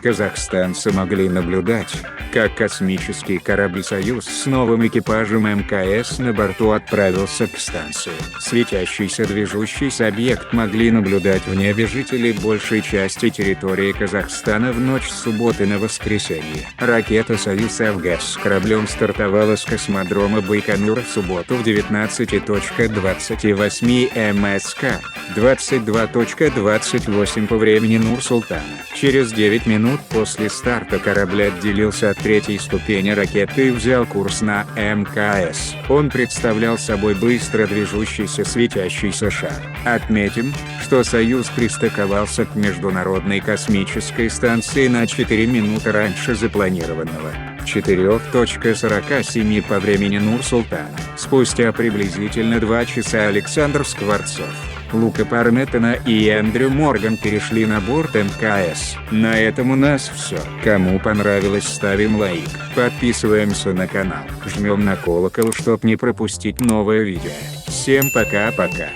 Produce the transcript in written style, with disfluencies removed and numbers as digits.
Казахстанцы могли наблюдать, как космический корабль «Союз» с новым экипажем МКС на борту отправился к станции. Светящийся движущийся объект могли наблюдать в небе жители большей части территории Казахстана в ночь с субботы на воскресенье. Ракета «Союз АВГАС» с кораблем стартовала с космодрома Байконур в субботу в 19:28 МСК, 22:28 по времени Нур-Султана. Через 9 минут после старта корабль отделился от третьей ступени ракеты и взял курс на МКС. Он представлял собой быстро движущийся светящийся шар. Отметим, что «Союз» пристыковался к Международной космической станции на 4 минуты раньше запланированного. 4:47 по времени Нур-Султана. Спустя приблизительно 2 часа Александр Скворцов, Лука Парметана и Эндрю Морган перешли на борт МКС. На этом у нас все. Кому понравилось, ставим лайк, подписываемся на канал, жмем на колокол, чтоб не пропустить новое видео. Всем пока-пока.